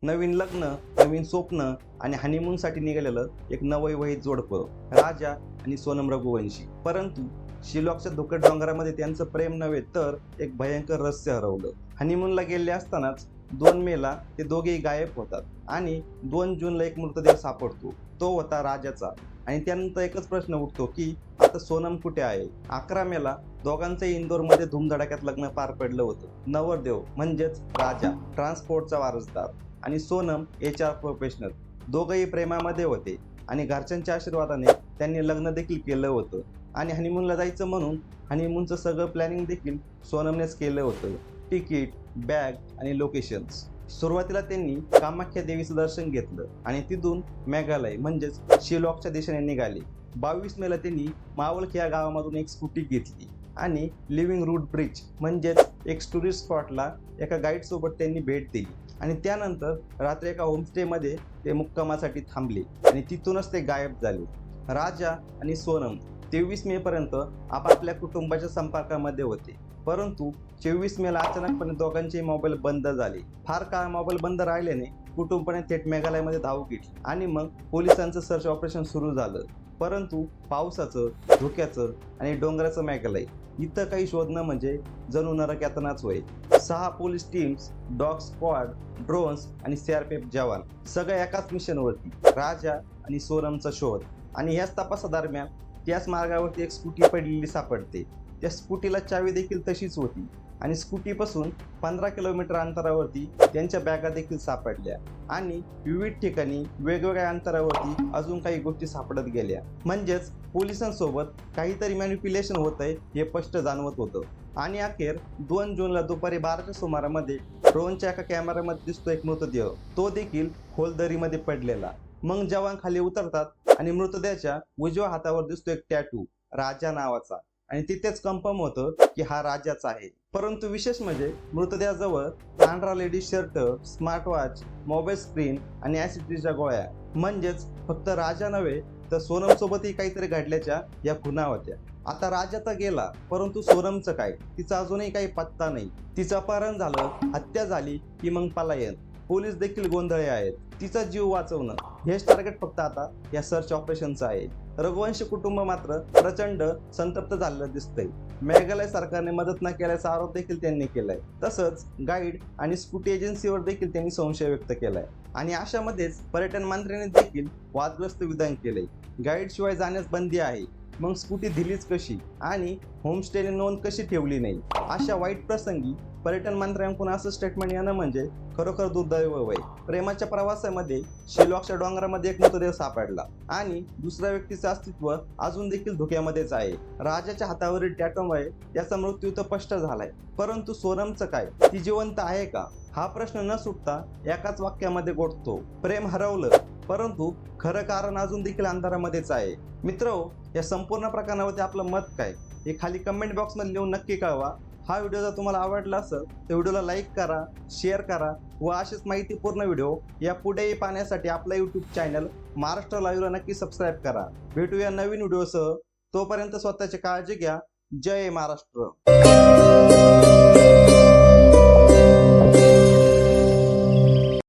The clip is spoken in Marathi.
नवीन लग्न, नवीन स्वप्न आणि हनीमूनसाठी निघालेलं एक नवविवाहित जोडपं, राजा आणि सोनम रघुवंशी. परंतु शिलॉंगच्या धुकट डोंगरामध्ये त्यांचं प्रेम नव्हे तर एक भयंकर रहस्य हरवलं. हनीमूनला गेले असतानाच 2 मेला ते दोघेही गायब होतात आणि 2 जूनला एक मृतदेह सापडतो. तो होता राजाचा. आणि त्यानंतर एकच प्रश्न उठतो की आता सोनम कुठे आहे? 11 मेला दोघांचंही इंदोरमध्ये धूमधडाक्यात लग्न पार पडलं होतं. नवरदेव म्हणजेच राजा ट्रान्सपोर्टचा वारसदार आणि सोनम HR प्रोफेशनल, दोघंही प्रेमामध्ये होते आणि घरच्यांच्या आशीर्वादाने त्यांनी लग्न देखील केलं होतं. आणि हनीमूनला जायचं म्हणून हनीमूनचं सगळं प्लॅनिंग देखील सोनमनेच केलं होतं. तिकीट, बॅग आणि लोकेशन्स. सुरुवातीला त्यांनी कामाख्या देवीचं दर्शन घेतलं आणि तिथून मेघालय म्हणजेच शिलॉंगच्या दिशेने निघाले. 22 मेला त्यांनी मावळख या गावामधून एक स्कूटी घेतली आणि लिव्हिंग रूट ब्रिज म्हणजेच एक टुरिस्ट स्पॉटला एका गाईडसोबत त्यांनी भेट दिली आणि त्यानंतर रात्री एका होमस्टेमध्ये ते मुक्कामासाठी थांबले आणि तिथूनच ते गायब झाले. राजा आणि सोनम 23 मे पर्यंत आपापल्या कुटुंबाच्या संपर्कामध्ये होते. परंतु 24 मेला अचानकपणे दोघांचे मोबाईल बंद झाले. फार काळ मोबाईल बंद राहिल्याने कुटुंबाने थेट मेघालयमध्ये धाव घेतली आणि मग पोलिसांचं सर्च ऑपरेशन सुरू झालं. परंतु पावसाचं, धुक्याचं आणि डोंगराचं मेघालय इथं काही शोधणं म्हणजे जणू नरक यातनाच होय. 6 police teams, dog squad, drones आणि CRPF जवान सगळ्या एकाच मिशनवरती, राजा आणि सोनमचा शोध. आणि याच तपासादरम्यान त्याच मार्गावरती एक स्कूटी पडलेली सापडते. त्या स्कूटीला चावी देखील तशीच होती आणि स्कूटीपासून 15 किलोमीटर अंतरावरती त्यांच्या बॅगा देखील सापडल्या आणि विविध ठिकाणी वेगवेगळ्या अंतरावरती अजून काही गोष्टी सापडत गेल्या. म्हणजेच पोलिसांसोबत काहीतरी मॅनिप्युलेशन होतंय हे स्पष्ट जाणवत होतं. आणि अखेर 2 जूनला दुपारी 12च्या सुमारामध्ये ड्रोनच्या एका कॅमेऱ्यामध्ये दिसतो एक मृतदेह, तो देखील खोल दरीमध्ये पडलेला. मग जवान खाली उतरतात आणि मृतदेहाच्या उजव्या हातावर दिसतो एक टॅटू, राजा नावाचा, आणि तिथेच कन्फर्म होतं की हा राजाच आहे. परंतु विशेष म्हणजे मृतदेहाजवळ पांढरा ladies shirt, smart watch, mobile screen आणि ॲसिडच्या गोळ्या. म्हणजेच फक्त राजा नव्हे तर सोनम सोबतही काहीतरी घडल्याच्या या खुणा होत्या. आता राजा तर गेला, परंतु सोनमचं काय? तिचा अजूनही काही पत्ता नाही. तिचं अपहरण झालं, हत्या झाली की मग पलायन. पोलीस देखील गोंधळे आहेत. तिचा जीव वाचवणं हेच टार्गेट फक्त आता या सर्च ऑपरेशनचं आहे. रघुवंशी कुटुंब मात्र प्रचंड संतप्त झालेलं दिसतंय. मेघालय सरकारने मदत न केल्याचा आरोप देखील त्यांनी केलाय. तसंच गाईड आणि स्कूटी एजन्सीवर देखील त्यांनी संशय व्यक्त केलाय. आणि अशामध्येच पर्यटन मंत्र्यांनी देखील वादग्रस्त विधान केलंय. गाईड शिवाय जाण्यास बंदी आहे, मग स्कूटी दिलीच कशी आणि होमस्टेने नोंद कशी ठेवली नाही? अशा वाईट प्रसंगी पर्यटन मंत्र्यांकडून असं स्टेटमेंट येणं म्हणजे खरोखर दुर्दैव वय. प्रेमाच्या प्रवासामध्ये शिलॉंगच्या डोंगरामध्ये एक मृतदेह सापडला आणि दुसऱ्या व्यक्तीचं अस्तित्व अजून देखील धोक्यामध्येच आहे. राजाच्या हातावरील टॅटूमुळे त्याचा मृत्यू तर स्पष्ट झालाय, परंतु सोनमचं काय? ती जिवंत आहे का? हा प्रश्न न सुटता एकाच वाक्यामध्ये गोठतो, प्रेम हरवलं, परंतु खरं कारण अजून देखील अंधारामध्येच आहे. मित्रहो, या संपूर्ण प्रकरणावरती आपलं मत काय हे खाली कमेंट बॉक्समध्ये लिहून नक्की कळवा. हा व्हिडिओ जर तुम्हाला आवडला असेल तर व्हिडिओला लाईक करा, शेअर करा व असेच माहितीपूर्ण व्हिडिओ या पुढेही पाहण्यासाठी आपला YouTube चॅनल महाराष्ट्र लाईव्हला नक्की सबस्क्राईब करा. भेटूया नवीन व्हिडिओसह. तोपर्यंत स्वतःची काळजी घ्या. जय महाराष्ट्र.